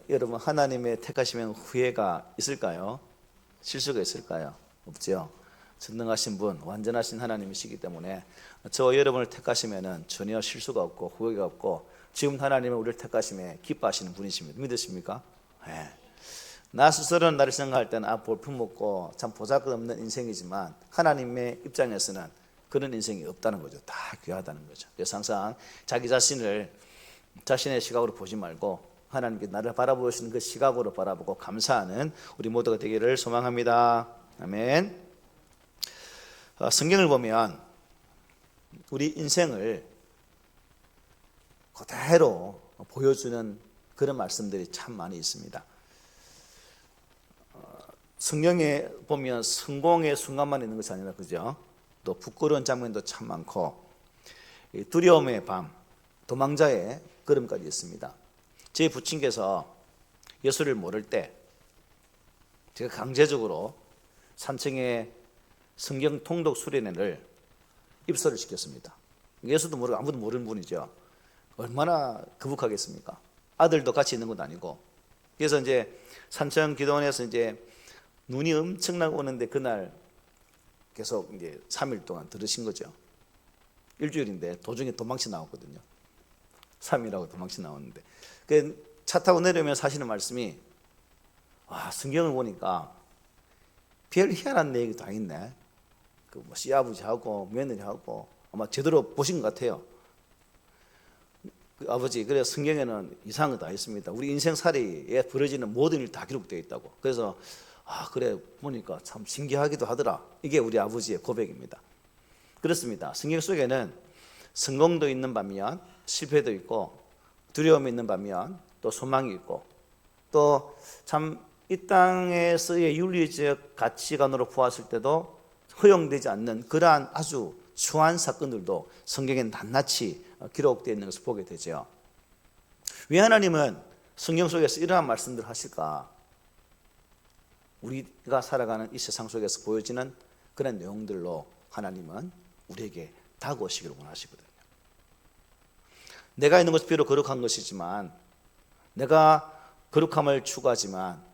여러분, 하나님의 택하시면 후회가 있을까요? 실수가 있을까요? 없죠. 전능하신 분, 완전하신 하나님이시기 때문에 저와 여러분을 택하시면 전혀 실수가 없고 후회가 없고, 지금 하나님은 우리를 택하심에 기뻐하시는 분이십니다. 믿으십니까? 네. 나 스스로는 나를 생각할 때는 볼품없고 참 보잘것없는 인생이지만, 하나님의 입장에서는 그런 인생이 없다는 거죠. 다 귀하다는 거죠. 그래서 항상 자기 자신을 자신의 시각으로 보지 말고 하나님께 나를 바라보시는 그 시각으로 바라보고 감사하는 우리 모두가 되기를 소망합니다. 아멘. 성경을 보면 우리 인생을 그대로 보여주는 그런 말씀들이 참 많이 있습니다. 성경에 보면 성공의 순간만 있는 것이 아니라, 그죠? 또 부끄러운 장면도 참 많고, 두려움의 밤, 도망자의 걸음까지 있습니다. 제 부친께서 예수를 모를 때 제가 강제적으로 산청의 성경 통독 수련회를 입소를 시켰습니다. 예수도 모르고 아무도 모르는 분이죠. 얼마나 거북하겠습니까? 아들도 같이 있는 것도 아니고. 그래서 이제 산청 기도원에서 이제 눈이 엄청나게 오는데, 그날 계속 이제 3일 동안 들으신 거죠. 일주일인데 도중에 도망치 나왔거든요. 3일하고 도망치 나왔는데, 차 타고 내려오면서 하시는 말씀이, 성경을 보니까 별 희한한 얘기 다 있네. 뭐 시아버지하고 며느리하고 아마 제대로 보신 것 같아요. 아버지, 그래 성경에는 이상한 거 다 있습니다. 우리 인생살이에 벌어지는 모든 일 다 기록되어 있다고. 그래서 그래 보니까 참 신기하기도 하더라. 이게 우리 아버지의 고백입니다. 그렇습니다. 성경 속에는 성공도 있는 반면 실패도 있고, 두려움이 있는 반면 또 소망이 있고, 또 참 이 땅에서의 윤리적 가치관으로 보았을 때도 허용되지 않는 그러한 아주 추한 사건들도 성경에 낱낱이 기록되어 있는 것을 보게 되죠. 왜 하나님은 성경 속에서 이러한 말씀들을 하실까? 우리가 살아가는 이 세상 속에서 보여지는 그런 내용들로 하나님은 우리에게 다가오시기를 원하시거든요. 내가 있는 것이 비록 거룩한 것이지만, 내가 거룩함을 추구하지만,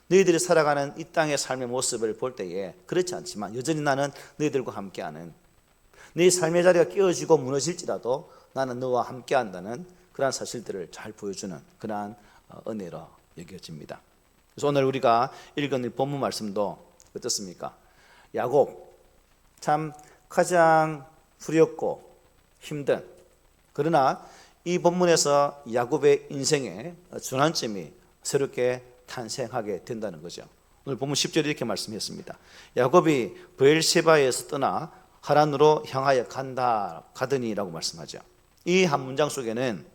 너희들이 살아가는 이 땅의 삶의 모습을 볼 때에 그렇지 않지만 여전히 나는 너희들과 함께하는, 네 삶의 자리가 깨어지고 무너질지라도 나는 너와 함께한다는 그러한 사실들을 잘 보여주는 그러한 은혜로 여겨집니다. 그래서 오늘 우리가 읽은 이 본문 말씀도 어떻습니까? 야곱, 참 가장 두렵고 힘든, 그러나 이 본문에서 야곱의 인생의 전환점이 새롭게 탄생하게 된다는 거죠. 오늘 본문 10절에 이렇게 말씀했습니다. 야곱이 브엘세바에서 떠나 하란으로 향하여 가더니라고 말씀하죠. 이 한 문장 속에는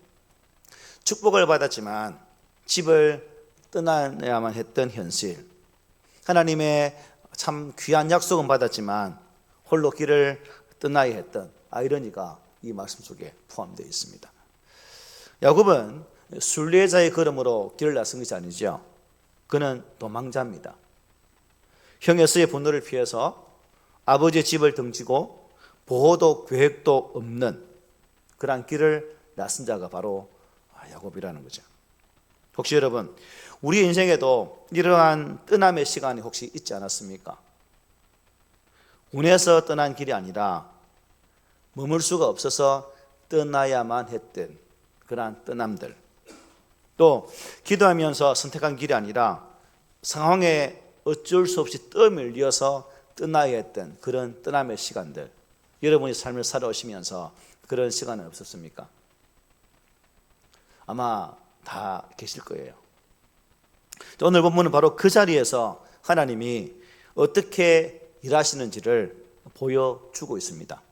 축복을 받았지만 집을 떠나야만 했던 현실, 하나님의 참 귀한 약속은 받았지만 홀로 길을 떠나야 했던 아이러니가 이 말씀 속에 포함되어 있습니다. 야곱은 순례자의 걸음으로 길을 나선 것이 아니죠. 그는 도망자입니다. 형 에서의 분노를 피해서 아버지의 집을 등지고 보호도 계획도 없는 그러한 길을 나선 자가 바로 야곱이라는 거죠. 혹시 여러분, 우리 인생에도 이러한 떠남의 시간이 혹시 있지 않았습니까? 운에서 떠난 길이 아니라 머물 수가 없어서 떠나야만 했던 그러한 떠남들, 또 기도하면서 선택한 길이 아니라 상황에 어쩔 수 없이 떠밀려서 떠나야 했던 그런 떠남의 시간들, 여러분이 삶을 살아오시면서 그런 시간은 없었습니까? 아마 다 계실 거예요. 오늘 본문은 바로 그 자리에서 하나님이 어떻게 일하시는지를 보여주고 있습니다.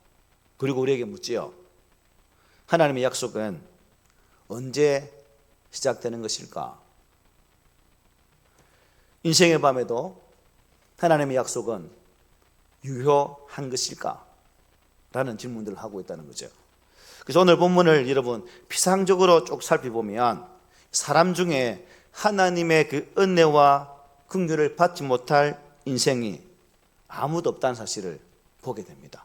그리고 우리에게 묻지요. 하나님의 약속은 언제 시작되는 것일까? 인생의 밤에도 하나님의 약속은 유효한 것일까? 라는 질문들을 하고 있다는 거죠. 그래서 오늘 본문을 여러분 피상적으로 쭉 살펴보면 사람 중에 하나님의 그 은혜와 긍휼을 받지 못할 인생이 아무도 없다는 사실을 보게 됩니다.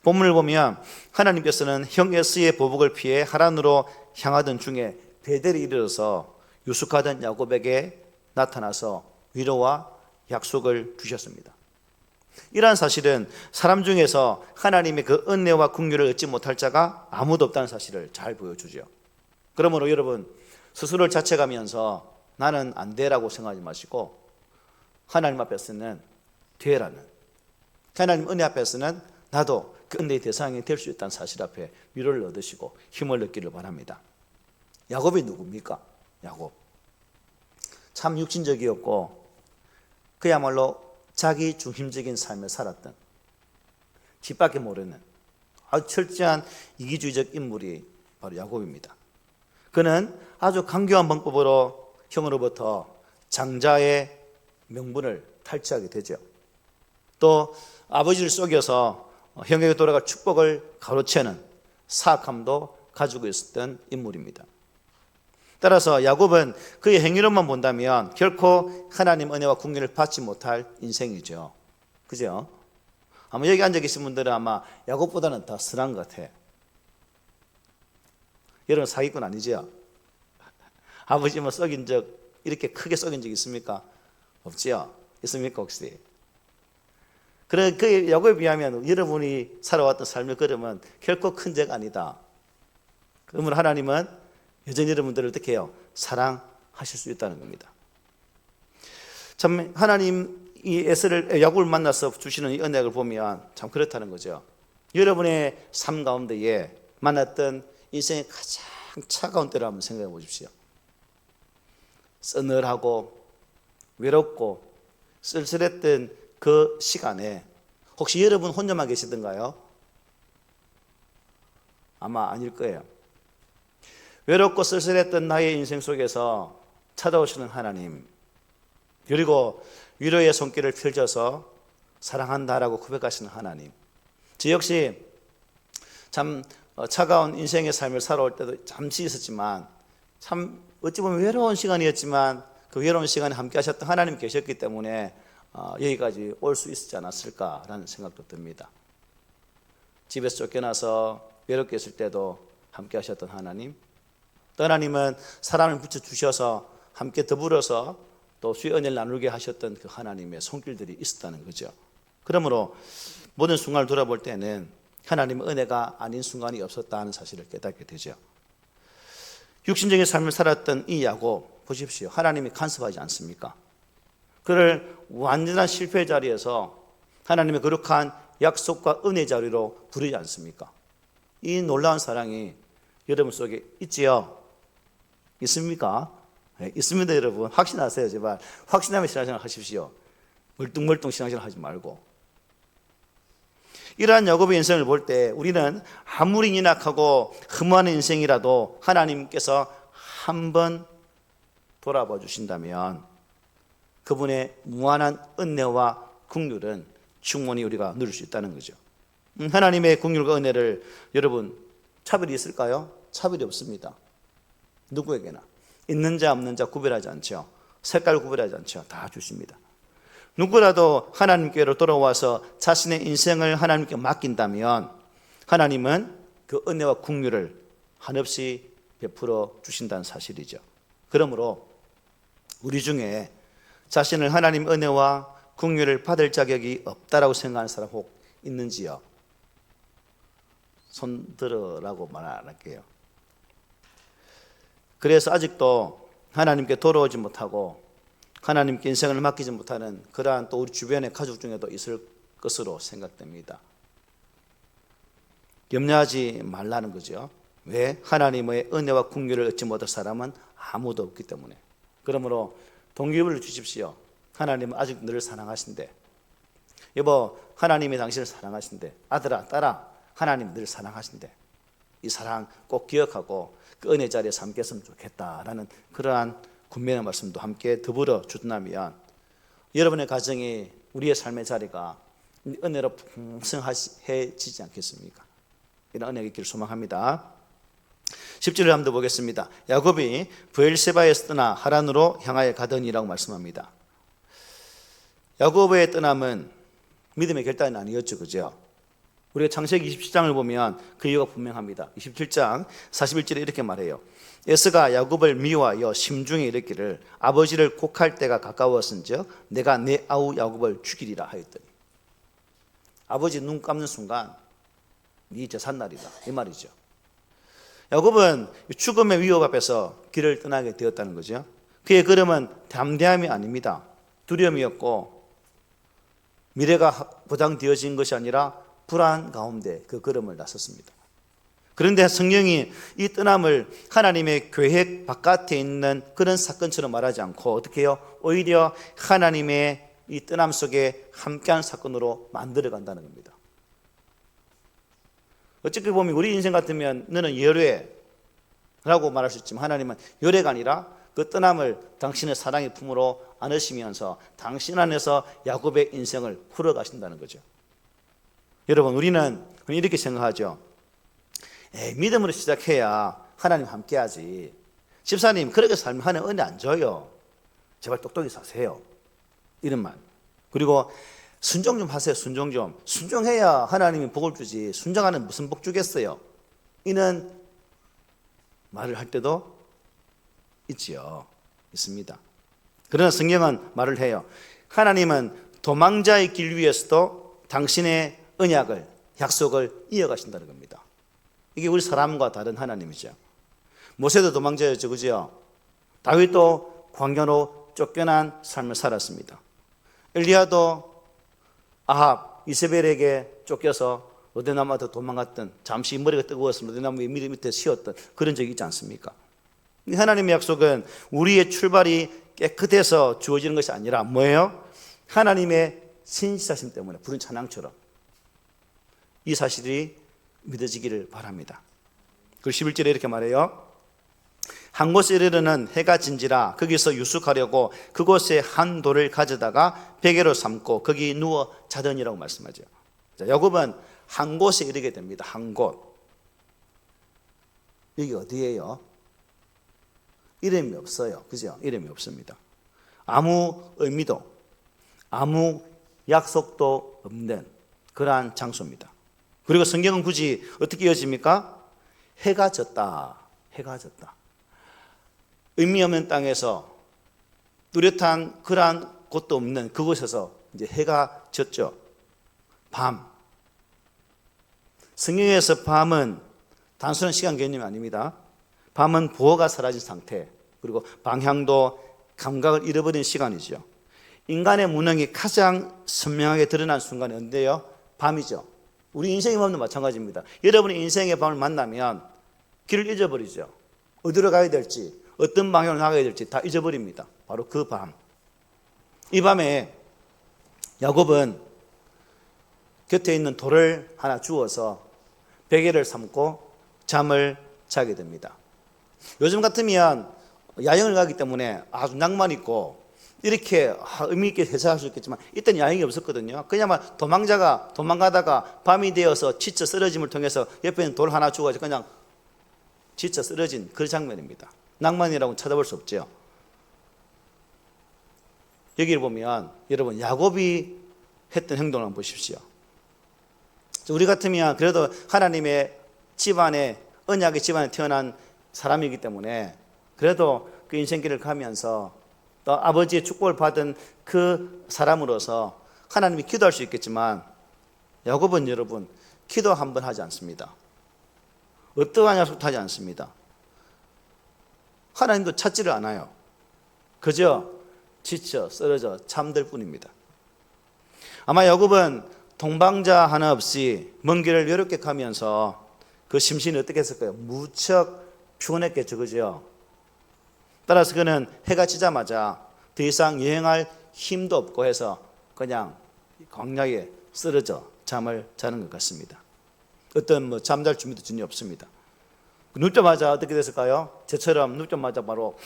본문을 보면 하나님께서는 형 에서의 보복을 피해 하란으로 향하던 중에 베델에 이르러서 유숙하던 야곱에게 나타나서 위로와 약속을 주셨습니다. 이러한 사실은 사람 중에서 하나님의 그 은혜와 긍휼을 얻지 못할 자가 아무도 없다는 사실을 잘 보여주죠. 그러므로 여러분 스스로를 자책하면서 나는 안 돼라고 생각하지 마시고 하나님 앞에서는 되라는, 하나님 은혜 앞에서는 나도 그 은혜의 대상이 될 수 있다는 사실 앞에 위로를 얻으시고 힘을 얻기를 바랍니다. 야곱이 누굽니까? 야곱 참 육신적이었고 그야말로 자기 중심적인 삶을 살았던 뒷밖에 모르는 아주 철저한 이기주의적 인물이 바로 야곱입니다. 그는 아주 강교한 방법으로 형으로부터 장자의 명분을 탈취하게 되죠. 또 아버지를 속여서 형에게 돌아갈 축복을 가로채는 사악함도 가지고 있었던 인물입니다. 따라서 야곱은 그의 행위로만 본다면 결코 하나님 은혜와 긍휼을 받지 못할 인생이죠. 그죠? 아마 여기 앉아 계신 분들은 아마 야곱보다는 더 선한 것 같아. 여러분 사기꾼 아니죠? 아버지 뭐 썩인 적, 이렇게 크게 썩인 적 있습니까? 없지요? 있습니까 혹시? 그래, 그 야곱에 비하면 여러분이 살아왔던 삶의 걸음은 결코 큰 죄가 아니다. 그러므로 하나님은 여전히 여러분들을 어떻게 해요? 사랑하실 수 있다는 겁니다. 참 하나님 이 에서를 야곱을 만나서 주시는 이 은혜를 보면 참 그렇다는 거죠. 여러분의 삶 가운데에 만났던 인생의 가장 차가운 때를 한번 생각해 보십시오. 서늘하고 외롭고 쓸쓸했던 그 시간에 혹시 여러분 혼자만 계시던가요? 아마 아닐 거예요. 외롭고 쓸쓸했던 나의 인생 속에서 찾아오시는 하나님, 그리고 위로의 손길을 펼쳐서 사랑한다라고 고백하시는 하나님. 저 역시 참 차가운 인생의 삶을 살아올 때도 잠시 있었지만 참 어찌 보면 외로운 시간이었지만 그 외로운 시간에 함께 하셨던 하나님 계셨기 때문에 여기까지 올 수 있었지 않았을까라는 생각도 듭니다. 집에서 쫓겨나서 외롭게 있을 때도 함께 하셨던 하나님, 또 하나님은 사람을 붙여주셔서 함께 더불어서 또 수의 은혜를 나누게 하셨던 그 하나님의 손길들이 있었다는 거죠. 그러므로 모든 순간을 돌아볼 때는 하나님의 은혜가 아닌 순간이 없었다는 사실을 깨닫게 되죠. 육신적인 삶을 살았던 이 야곱 보십시오. 하나님이 간섭하지 않습니까? 그를 완전한 실패의 자리에서 하나님의 거룩한 약속과 은혜 자리로 부르지 않습니까? 이 놀라운 사랑이 여러분 속에 있지요? 있습니까? 네, 있습니다. 여러분 확신하세요. 제발 확신하면 신앙생활 하십시오. 멀뚱멀뚱 신앙생활 하지 말고. 이러한 야곱의 인생을 볼 때 우리는 아무리 인악하고 흠한 인생이라도 하나님께서 한번 돌아봐 주신다면 그분의 무한한 은혜와 긍휼은 충분히 우리가 누릴 수 있다는 거죠. 하나님의 긍휼과 은혜를 여러분 차별이 있을까요? 차별이 없습니다. 누구에게나 있는 자 없는 자 구별하지 않죠. 색깔 구별하지 않죠. 다 주십니다. 누구라도 하나님께로 돌아와서 자신의 인생을 하나님께 맡긴다면 하나님은 그 은혜와 긍휼을 한없이 베풀어 주신다는 사실이죠. 그러므로 우리 중에 자신을 하나님 은혜와 긍휼을 받을 자격이 없다라고 생각하는 사람 혹 있는지요? 손 들어라고 말 안 할게요. 그래서 아직도 하나님께 돌아오지 못하고 하나님께 인생을 맡기지 못하는 그러한 또 우리 주변의 가족 중에도 있을 것으로 생각됩니다. 염려하지 말라는 거죠. 왜? 하나님의 은혜와 긍휼을 얻지 못할 사람은 아무도 없기 때문에. 그러므로 동기부여를 주십시오. 하나님은 아직 너를 사랑하신대. 여보, 하나님이 당신을 사랑하신대. 아들아, 딸아, 하나님 늘 사랑하신대. 이 사랑 꼭 기억하고 그 은혜 자리에서 함께 했으면 좋겠다라는 그러한 군면의 말씀도 함께 더불어 주둔하면 여러분의 가정이 우리의 삶의 자리가 은혜로 풍성해지지 않겠습니까? 이런 은혜가 있기를 소망합니다. 10절을 한번 더 보겠습니다. 야곱이 브엘세바에서 떠나 하란으로 향하여 가더니라고 말씀합니다. 야곱의 떠남은 믿음의 결단이 아니었죠, 그죠? 우리가 창세기 27장을 보면 그 이유가 분명합니다. 27장 41절에 이렇게 말해요. 에서가 야곱을 미워하여 심중에 이르기를 아버지를 곡할 때가 가까웠은즉 내가 내 아우 야곱을 죽이리라 하였더니, 아버지 눈 감는 순간 네 제삿날이다, 이 말이죠. 야곱은 죽음의 위협 앞에서 길을 떠나게 되었다는 거죠. 그의 걸음은 담대함이 아닙니다. 두려움이었고 미래가 보장되어진 것이 아니라 불안 가운데 그 걸음을 나섰습니다. 그런데 성경이 이 떠남을 하나님의 계획 바깥에 있는 그런 사건처럼 말하지 않고 어떻게 해요? 오히려 하나님의 이 떠남 속에 함께한 사건으로 만들어 간다는 겁니다. 어떻게 보면 우리 인생 같으면 너는 열애라고 말할 수 있지만 하나님은 열애가 아니라 그 떠남을 당신의 사랑의 품으로 안으시면서 당신 안에서 야곱의 인생을 풀어가신다는 거죠. 여러분, 우리는 이렇게 생각하죠. 믿음으로 시작해야 하나님 함께하지. 집사님 그렇게 살면 하나님 은혜 안 줘요. 제발 똑똑히 사세요. 이런 말. 그리고 순종 좀 하세요. 순종 좀. 순종해야 하나님이 복을 주지. 순종하는 무슨 복 주겠어요. 이는 말을 할 때도 있지요. 있습니다. 그러나 성경은 말을 해요. 하나님은 도망자의 길 위에서도 당신의 언약을, 약속을 이어가신다는 겁니다. 이게 우리 사람과 다른 하나님이죠. 모세도 도망자였죠, 그죠? 다윗도 광야로 쫓겨난 삶을 살았습니다. 엘리야도 아합, 이세벨에게 쫓겨서 로데나무한테 도망갔던, 잠시 머리가 뜨거웠으면 로데나무 밑에 쉬었던 그런 적이 있지 않습니까? 하나님의 약속은 우리의 출발이 깨끗해서 주어지는 것이 아니라 뭐예요? 하나님의 신실하심 때문에, 부른 찬양처럼 이 사실이 믿어지기를 바랍니다. 그 11절에 이렇게 말해요. 한 곳에 이르러는 해가 진지라 거기서 유숙하려고 그곳에 한 돌을 가져다가 베개로 삼고 거기 누워 자더니라고 말씀하죠. 자, 야곱은 한 곳에 이르게 됩니다. 한 곳. 여기 어디예요? 이름이 없어요. 그죠? 이름이 없습니다. 아무 의미도 아무 약속도 없는 그러한 장소입니다. 그리고 성경은 굳이 어떻게 이어집니까? 해가 졌다. 해가 졌다. 의미 없는 땅에서 뚜렷한 그러한 곳도 없는 그곳에서 이제 해가 졌죠. 밤. 성경에서 밤은 단순한 시간 개념이 아닙니다. 밤은 보호가 사라진 상태, 그리고 방향도 감각을 잃어버린 시간이죠. 인간의 무능이 가장 선명하게 드러난 순간이 언제요? 밤이죠. 우리 인생의 밤도 마찬가지입니다. 여러분이 인생의 밤을 만나면 길을 잊어버리죠. 어디로 가야 될지, 어떤 방향으로 나가야 될지 다 잊어버립니다. 바로 그 밤. 이 밤에 야곱은 곁에 있는 돌을 하나 주워서 베개를 삼고 잠을 자게 됩니다. 요즘 같으면 야영을 가기 때문에 아주 낭만 있고 이렇게 의미 있게 해석할 수 있겠지만 이때는 야영이 없었거든요. 그냥 도망자가 도망가다가 밤이 되어서 지쳐 쓰러짐을 통해서 옆에 있는 돌 하나 주고 그냥 지쳐 쓰러진 그 장면입니다. 낭만이라고는 찾아볼 수 없죠. 여기를 보면 여러분 야곱이 했던 행동을 한번 보십시오. 우리 같으면 그래도 하나님의 집안에, 언약의 집안에 태어난 사람이기 때문에 그래도 그 인생길을 가면서 또 아버지의 축복을 받은 그 사람으로서 하나님이 기도할 수 있겠지만 야곱은 여러분 기도 한 번 하지 않습니다. 어떠한 약속도 하지 않습니다. 하나님도 찾지를 않아요. 그저 지쳐 쓰러져 잠들 뿐입니다. 아마 야곱은 동방자 하나 없이 먼 길을 외롭게 가면서 그 심신이 어떻게 했을까요? 무척 피곤했겠죠, 그죠? 따라서 그는 해가 지자마자 더 이상 여행할 힘도 없고 해서 그냥 광야에 쓰러져 잠을 자는 것 같습니다. 어떤 잠잘 준비도 전혀 없습니다. 눕자마자 어떻게 됐을까요? 저처럼 눕자마자 바로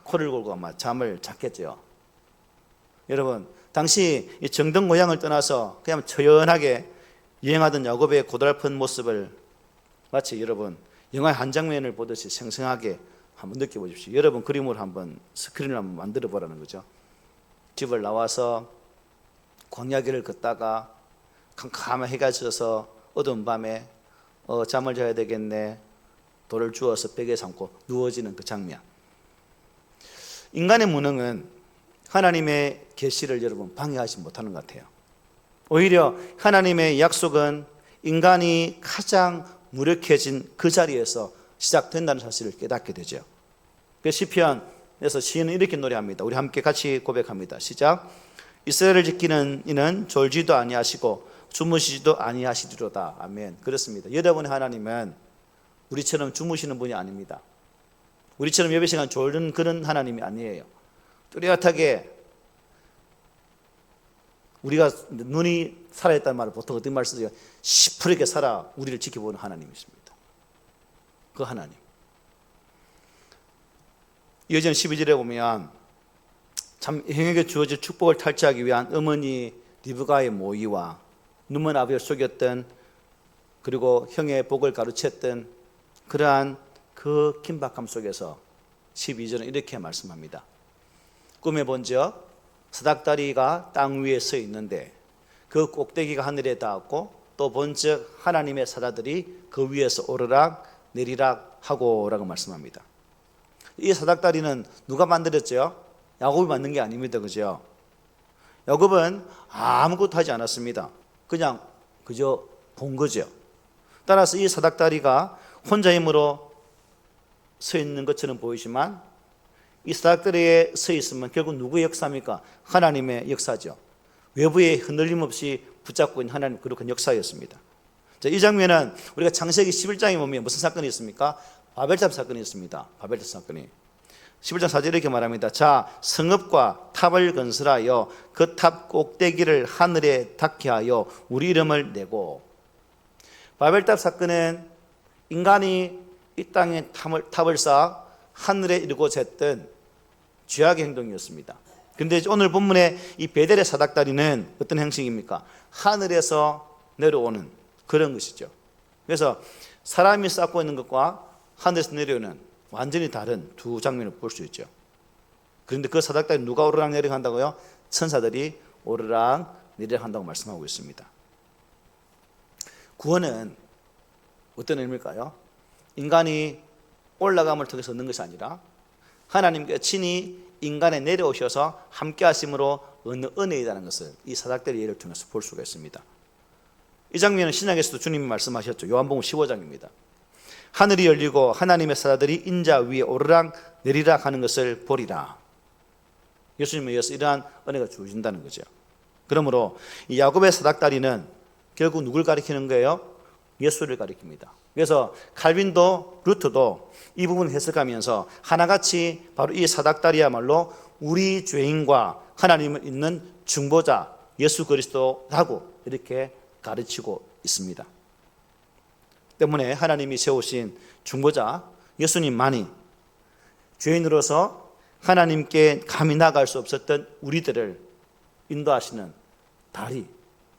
코를 골고 아마 잠을 잤겠죠. 여러분, 당시 이 정든 고향을 떠나서 그냥 처연하게 여행하던 야곱의 고달픈 모습을 마치 여러분 영화의 한 장면을 보듯이 생생하게 한번 느껴보십시오. 여러분 그림으로 한번 스크린을 한번 만들어 보라는 거죠. 집을 나와서 광야길을 걷다가 캄캄한 해가 져서 어두운 밤에 잠을 자야 되겠네, 돌을 주워서 베개에 삼고 누워지는 그 장면. 인간의 무능은 하나님의 계시를 여러분 방해하지 못하는 것 같아요. 오히려 하나님의 약속은 인간이 가장 무력해진 그 자리에서 시작된다는 사실을 깨닫게 되죠. 그 시편에서 시인은 이렇게 노래합니다. 우리 함께 같이 고백합니다. 시작. 이스라엘을 지키는 이는 졸지도 아니하시고 주무시지도 아니하시리로다. 아멘. 그렇습니다. 여러분의 하나님은 우리처럼 주무시는 분이 아닙니다. 우리처럼 예배 시간 졸는 그런 하나님이 아니에요. 뚜렷하게 우리가 눈이 살아있다는 말을 보통 어떤 말 쓰죠? 시퍼렇게 살아 우리를 지켜보는 하나님이십니다. 그 하나님. 이어지는 12절에 보면 참 형에게 주어질 축복을 탈취하기 위한 어머니 리브가의 모의와 눈먼 아버지를 속였던, 그리고 형의 복을 가로챘던 그러한 그 긴박함 속에서 12절은 이렇게 말씀합니다. 꿈에 본적 사닥다리가 땅 위에 서 있는데 그 꼭대기가 하늘에 닿았고, 또 본적 하나님의 사자들이 그 위에서 오르락 내리락 하고 라고 말씀합니다. 이 사닥다리는 누가 만들었죠? 야곱이 만든 게 아닙니다. 그죠? 야곱은 아무것도 하지 않았습니다. 그저 본 거죠. 따라서 이 사닥다리가 혼자 힘으로 서 있는 것처럼 보이지만 이 사닥다리에 서 있으면 결국 누구의 역사입니까? 하나님의 역사죠. 외부에 흔들림 없이 붙잡고 있는 하나님 그런 역사였습니다. 자, 이 장면은 우리가 창세기 11장에 보면 무슨 사건이 있습니까? 바벨탑 사건이 있습니다. 바벨탑 사건이. 11장 4절에 이렇게 말합니다. 자, 성읍과 탑을 건설하여 그 탑 꼭대기를 하늘에 닿게 하여 우리 이름을 내고. 바벨탑 사건은 인간이 이 땅에 탑을 쌓아 하늘에 이르고 쟀던 죄악의 행동이었습니다. 그런데 오늘 본문의 이 베델의 사닥다리는 어떤 형식입니까? 하늘에서 내려오는 그런 것이죠. 그래서 사람이 쌓고 있는 것과 하늘에서 내려오는 완전히 다른 두 장면을 볼 수 있죠. 그런데 그 사닥다리 누가 오르락 내리락 한다고요? 천사들이 오르락 내리락 한다고 말씀하고 있습니다. 구원은 어떤 의미일까요? 인간이 올라감을 통해서 얻는 것이 아니라 하나님께 친히 인간에 내려오셔서 함께 하심으로 얻는 은혜이라는 것을 이 사닥다리 예를 통해서 볼 수가 있습니다. 이 장면은 신약에서도 주님이 말씀하셨죠. 요한복음 15장입니다. 하늘이 열리고 하나님의 사자들이 인자 위에 오르락 내리락 하는 것을 보리라. 예수님에 의해서 이러한 은혜가 주어진다는 거죠. 그러므로 이 야곱의 사닥다리는 결국 누굴 가리키는 거예요? 예수를 가리킵니다. 그래서 칼빈도 루터도 이 부분을 해석하면서 하나같이 바로 이 사닥다리야말로 우리 죄인과 하나님을 잇는 중보자 예수 그리스도라고 이렇게 가르치고 있습니다. 때문에 하나님이 세우신 중보자 예수님만이 죄인으로서 하나님께 감히 나갈 수 없었던 우리들을 인도하시는 다리,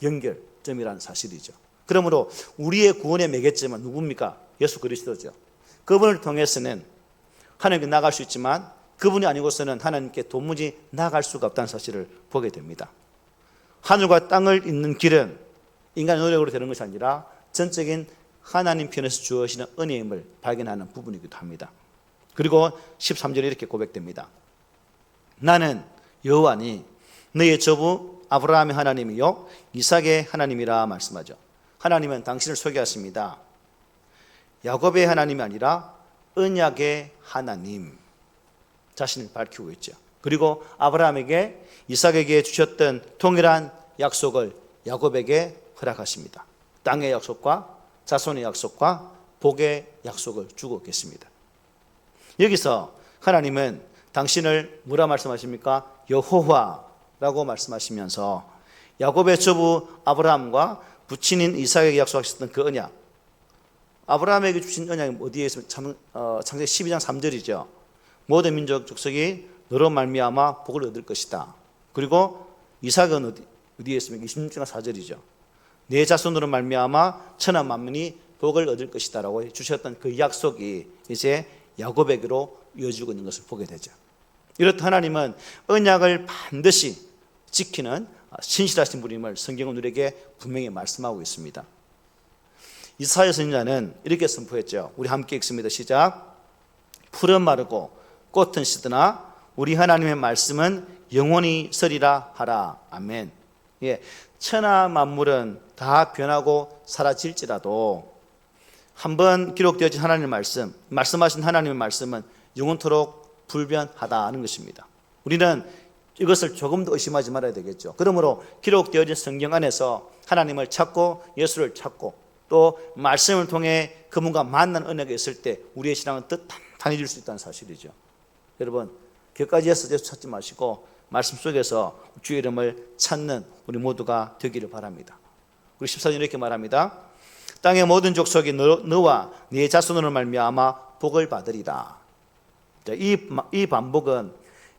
연결점이라는 사실이죠. 그러므로 우리의 구원의 매개점은 누굽니까? 예수 그리스도죠. 그분을 통해서는 하나님께 나갈 수 있지만 그분이 아니고서는 하나님께 도무지 나갈 수가 없다는 사실을 보게 됩니다. 하늘과 땅을 잇는 길은 인간의 노력으로 되는 것이 아니라 전적인 하나님 편에서 주어지는 은혜임을 발견하는 부분이기도 합니다. 그리고 13절에 이렇게 고백됩니다. 나는 여호와니 너의 조부 아브라함의 하나님이요 이삭의 하나님이라 말씀하죠. 하나님은 당신을 소개하십니다. 야곱의 하나님이 아니라 언약의 하나님 자신을 밝히고 있죠. 그리고 아브라함에게 이삭에게 주셨던 동일한 약속을 야곱에게 허락하십니다. 땅의 약속과 자손의 약속과 복의 약속을 주고 계십니다. 여기서 하나님은 당신을 뭐라 말씀하십니까? 여호와라고 말씀하시면서 야곱의 조부 아브라함과 부친인 이삭에게 약속하셨던 그 언약, 아브라함에게 주신 언약이 어디에 있습니까? 창세기 12장 3절이죠. 모든 민족 족속이 너로 말미암아 복을 얻을 것이다. 그리고 이삭은 어디에 있습니까? 26장 4절이죠. 내 자손으로 말미암아 천하 만민이 복을 얻을 것이다 라고 주셨던 그 약속이 이제 야곱에게로 이어지고 있는 것을 보게 되죠. 이렇듯 하나님은 언약을 반드시 지키는 신실하신 분임을 성경은 우리에게 분명히 말씀하고 있습니다. 이사야 선지자는 이렇게 선포했죠. 우리 함께 읽습니다. 시작. 풀은 마르고 꽃은 시드나 우리 하나님의 말씀은 영원히 서리라 하라. 아멘. 예, 천하 만물은 다 변하고 사라질지라도 한번 기록되어진 하나님의 말씀하신 하나님의 말씀은 영원토록 불변하다는 것입니다. 우리는 이것을 조금 더 의심하지 말아야 되겠죠. 그러므로 기록되어진 성경 안에서 하나님을 찾고 예수를 찾고 또 말씀을 통해 그분과 만난 은혜가 있을 때 우리의 신앙은 더 단단해질 수 있다는 사실이죠. 여러분, 격까지 해서 예수 찾지 마시고 말씀 속에서 주의 이름을 찾는 우리 모두가 되기를 바랍니다. 우리 14절 이렇게 말합니다. 땅의 모든 족속이 너와 네 자손으로 말미암아 복을 받으리라. 이 반복은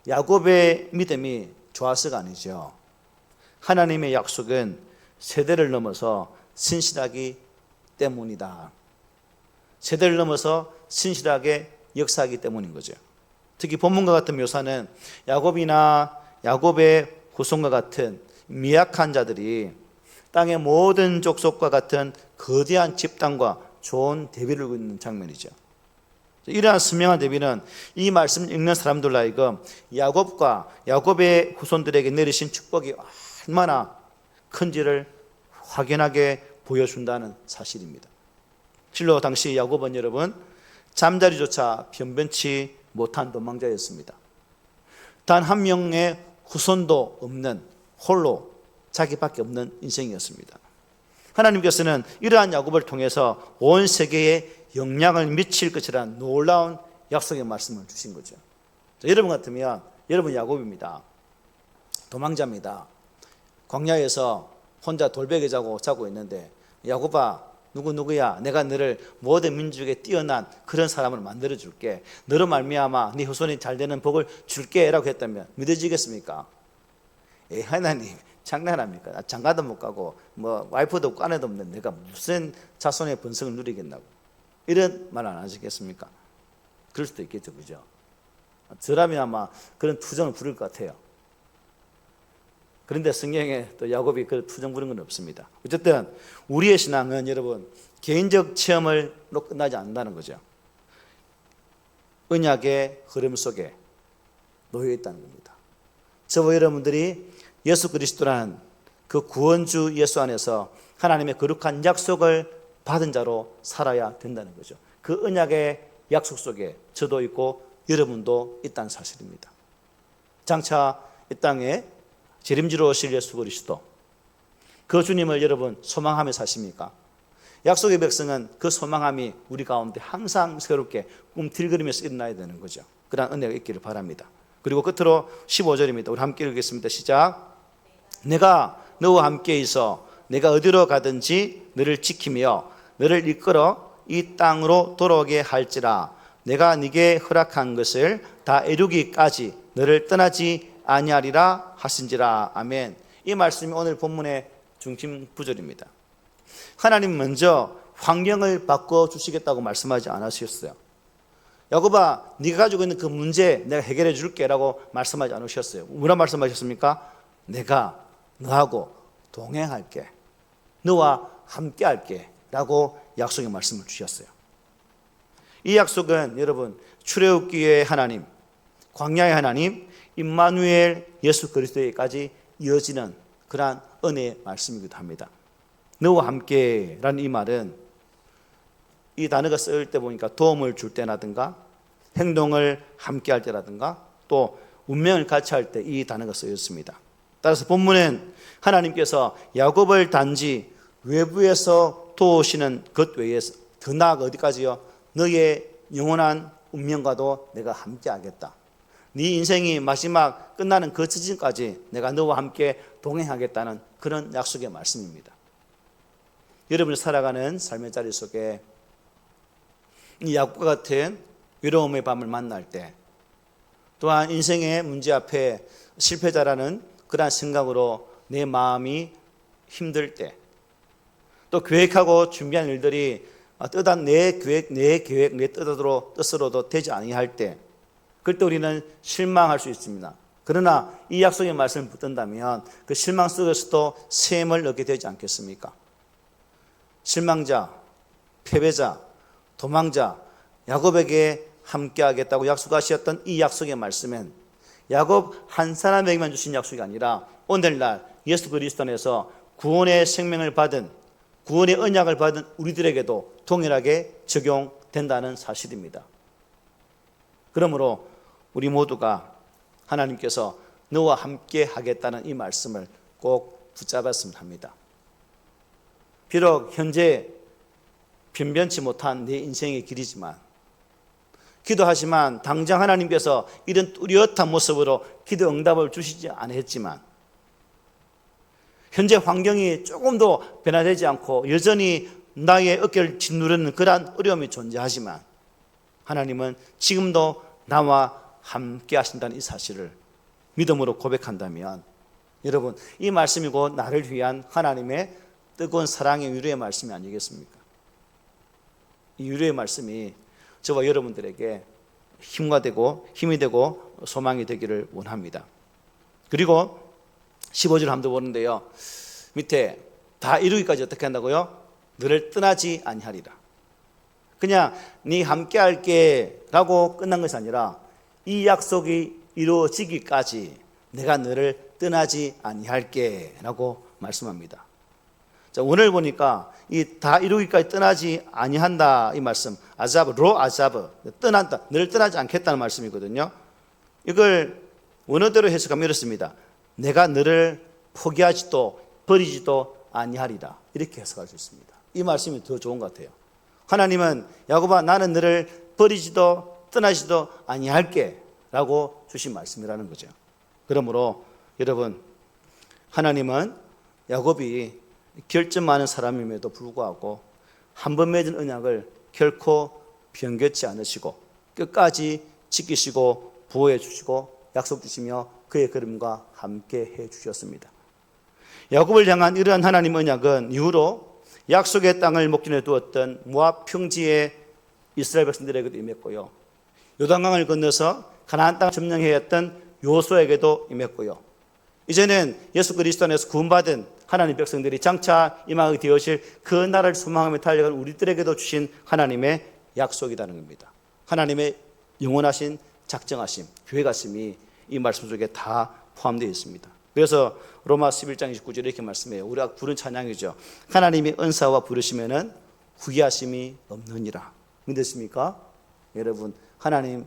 야곱의 믿음이 좋아서가 아니죠. 하나님의 약속은 세대를 넘어서 신실하기 때문이다. 세대를 넘어서 신실하게 역사하기 때문인 거죠. 특히 본문과 같은 묘사는 야곱이나 야곱의 후손과 같은 미약한 자들이 땅의 모든 족속과 같은 거대한 집단과 좋은 대비를 하고 있는 장면이죠. 이러한 선명한 대비는 이 말씀을 읽는 사람들 하여금 야곱과 야곱의 후손들에게 내리신 축복이 얼마나 큰지를 확연하게 보여준다는 사실입니다. 실로 당시 야곱은 여러분 잠자리조차 변변치 못한 도망자였습니다. 단 한 명의 후손도 없는 홀로 자기밖에 없는 인생이었습니다. 하나님께서는 이러한 야곱을 통해서 온 세계에 영향을 미칠 것이라는 놀라운 약속의 말씀을 주신 거죠. 여러분 같으면 여러분 야곱입니다. 도망자입니다. 광야에서 혼자 돌베개 자고 있는데 야곱아 누구야 내가 너를 모든 민족에 뛰어난 그런 사람을 만들어 줄게. 너로 말미암아 네 후손이 잘 되는 복을 줄게 라고 했다면 믿어지겠습니까? 하나님 장난합니까? 나 장가도 못 가고 뭐 와이프도 없고 아내도 없는 내가 무슨 자손의 번성을 누리겠나고 이런 말 안 하시겠습니까? 그럴 수도 있겠죠, 그죠? 저라면 아마 그런 투정을 부를 것 같아요. 그런데 성경에 또 야곱이 그 투정 부른 건 없습니다. 어쨌든 우리의 신앙은 여러분 개인적 체험으로 끝나지 않는다는 거죠. 언약의 흐름 속에 놓여 있다는 겁니다. 저와 여러분들이 예수 그리스도라는 그 구원주 예수 안에서 하나님의 거룩한 약속을 받은 자로 살아야 된다는 거죠. 그 언약의 약속 속에 저도 있고 여러분도 있다는 사실입니다. 장차 이 땅에 재림지로 오실 예수 그리스도 그 주님을 여러분 소망하며 사십니까? 약속의 백성은 그 소망함이 우리 가운데 항상 새롭게 꿈틀거리면서 일어나야 되는 거죠. 그런 은혜가 있기를 바랍니다. 그리고 끝으로 15절입니다. 우리 함께 읽겠습니다. 시작. 내가 너와 함께 있어 내가 어디로 가든지 너를 지키며 너를 이끌어 이 땅으로 돌아오게 할지라. 내가 네게 허락한 것을 다 이루기까지 너를 떠나지 아니하리라 하신지라. 아멘. 이 말씀이 오늘 본문의 중심 구절입니다. 하나님 먼저 환경을 바꿔주시겠다고 말씀하지 않으셨어요. 야곱아 네가 가지고 있는 그 문제 내가 해결해 줄게 라고 말씀하지 않으셨어요. 뭐라 말씀하셨습니까? 내가 너하고 동행할게, 너와 함께 할게 라고 약속의 말씀을 주셨어요. 이 약속은 여러분 출애굽기의 하나님, 광야의 하나님, 임마누엘 예수 그리스도에까지 이어지는 그러한 은혜의 말씀이기도 합니다. 너와 함께라는 이 말은 이 단어가 쓰일 때 보니까 도움을 줄 때라든가 행동을 함께 할 때라든가 또 운명을 같이 할 때 이 단어가 쓰였습니다. 따라서 본문은 하나님께서 야곱을 단지 외부에서 도우시는 것 외에서 더 나아가 어디까지요? 너의 영원한 운명과도 내가 함께 하겠다. 네 인생이 마지막 끝나는 그 지점까지 내가 너와 함께 동행하겠다는 그런 약속의 말씀입니다. 여러분이 살아가는 삶의 자리 속에 이 야곱과 같은 외로움의 밤을 만날 때 또한 인생의 문제 앞에 실패자라는 그러한 생각으로 내 마음이 힘들 때 또 계획하고 준비한 일들이 뜻한 내 계획, 내 뜻으로도 되지 아니할 때 그럴 때 우리는 실망할 수 있습니다. 그러나 이 약속의 말씀을 붙든다면 그 실망 속에서도 셈을 얻게 되지 않겠습니까? 실망자, 패배자, 도망자 야곱에게 함께하겠다고 약속하셨던 이 약속의 말씀은 야곱 한 사람에게만 주신 약속이 아니라 오늘날 예수 그리스도 안에서 구원의 생명을 받은, 구원의 언약을 받은 우리들에게도 동일하게 적용된다는 사실입니다. 그러므로 우리 모두가 하나님께서 너와 함께 하겠다는 이 말씀을 꼭 붙잡았으면 합니다. 비록 현재 변변치 못한 내 인생의 길이지만, 기도하지만 당장 하나님께서 이런 뚜렷한 모습으로 기도 응답을 주시지 않았지만, 현재 환경이 조금도 변화되지 않고 여전히 나의 어깨를 짓누르는 그러한 어려움이 존재하지만 하나님은 지금도 나와 함께 하신다는 이 사실을 믿음으로 고백한다면, 여러분, 이 말씀이 곧 나를 위한 하나님의 뜨거운 사랑의 위로의 말씀이 아니겠습니까? 이 위로의 말씀이 저와 여러분들에게 힘과 되고 힘이 되고 소망이 되기를 원합니다. 그리고 15절 한번 보는데요, 밑에 다 이루기까지 어떻게 한다고요? 너를 떠나지 아니하리라. 그냥 네 함께 할게 라고 끝난 것이 아니라 이 약속이 이루어지기까지 내가 너를 떠나지 아니할게 라고 말씀합니다. 자, 오늘 보니까 이 다 이루기까지 떠나지 아니한다 이 말씀, 아자브, 로 아자브, 떠난다, 너를 떠나지 않겠다는 말씀이거든요. 이걸 원어대로 해석하면 이렇습니다. 내가 너를 포기하지도 버리지도 아니하리라, 이렇게 해석할 수 있습니다. 이 말씀이 더 좋은 것 같아요. 하나님은 야곱아, 나는 너를 버리지도 떠나지도 아니할게 라고 주신 말씀이라는 거죠. 그러므로 여러분, 하나님은 야곱이 결점 많은 사람임에도 불구하고 한 번 맺은 언약을 결코 변개치 않으시고 끝까지 지키시고 보호해 주시고 약속 주시며 그의 걸음과 함께 해 주셨습니다. 야곱을 향한 이러한 하나님 언약은 이후로 약속의 땅을 목전에 두었던 모압 평지의 이스라엘 백성들에게도 임했고요, 요단강을 건너서 가나안 땅을 점령해야 했던 요수아에게도 임했고요, 이제는 예수 그리스도 안에서 구원받은 하나님 백성들이 장차 임하게 되어질 그 나라를 소망하며 달려가는 우리들에게도 주신 하나님의 약속이라는 겁니다. 하나님의 영원하신 작정하심, 계획하심이 이 말씀 속에 다 포함되어 있습니다. 그래서 로마 11장 29절에 이렇게 말씀해요. 우리가 부른 찬양이죠. 하나님이 은사와 부르시면은 후회하심이 없느니라. 믿으십니까? 여러분, 하나님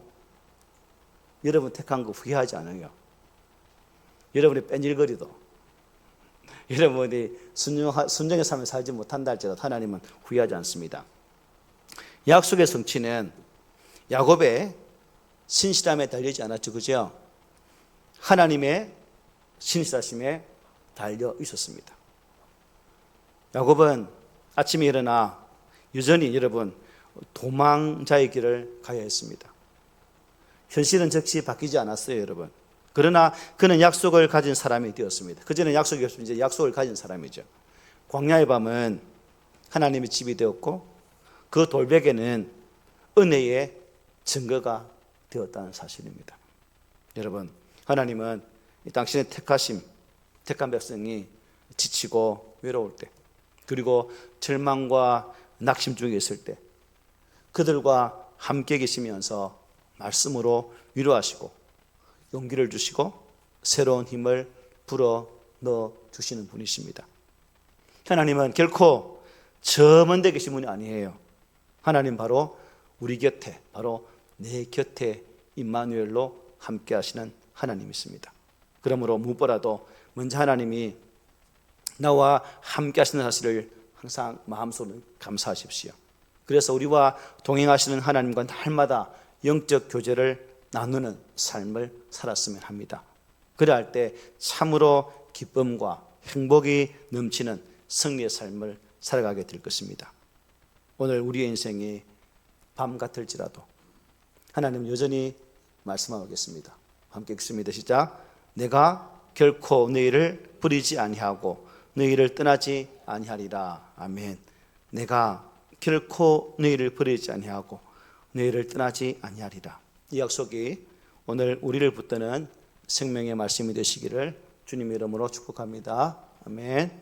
여러분 택한 거 후회하지 않아요. 여러분이 뺀질거리도, 여러분이 순종의 삶을 살지 못한다 할지라도 하나님은 후회하지 않습니다. 약속의 성취는 야곱의 신실함에 달리지 않았죠, 그죠? 하나님의 신실하심에 달려 있었습니다. 야곱은 아침에 일어나 여전히 여러분 도망자의 길을 가야 했습니다. 현실은 즉시 바뀌지 않았어요, 여러분. 그러나 그는 약속을 가진 사람이 되었습니다. 그전에 약속이 없으면 이제 약속을 가진 사람이죠. 광야의 밤은 하나님의 집이 되었고 그 돌베개는 은혜의 증거가 되었다는 사실입니다. 여러분, 하나님은 당신의 택한 백성이 지치고 외로울 때, 그리고 절망과 낙심 중에 있을 때 그들과 함께 계시면서 말씀으로 위로하시고 용기를 주시고 새로운 힘을 불어 넣어 주시는 분이십니다. 하나님은 결코 저 먼 데 계신 분이 아니에요. 하나님 바로 우리 곁에, 바로 내 곁에 임마누엘로 함께 하시는 하나님이십니다. 그러므로 무엇보다도 먼저 하나님이 나와 함께 하시는 사실을 항상 마음속으로 감사하십시오. 그래서 우리와 동행하시는 하나님과 날마다 영적 교제를 나누는 삶을 살았으면 합니다. 그래야 때 참으로 기쁨과 행복이 넘치는 승리의 삶을 살아가게 될 것입니다. 오늘 우리의 인생이 밤 같을지라도 하나님 여전히 말씀하겠습니다. 함께 읽습니다. 시작. 내가 결코 너희를 버리지 아니하고 너희를 떠나지 아니하리라. 아멘. 내가 결코 너희를 버리지 아니하고 너희를 떠나지 아니하리라. 이 약속이 오늘 우리를 붙드는 생명의 말씀이 되시기를 주님의 이름으로 축복합니다. 아멘.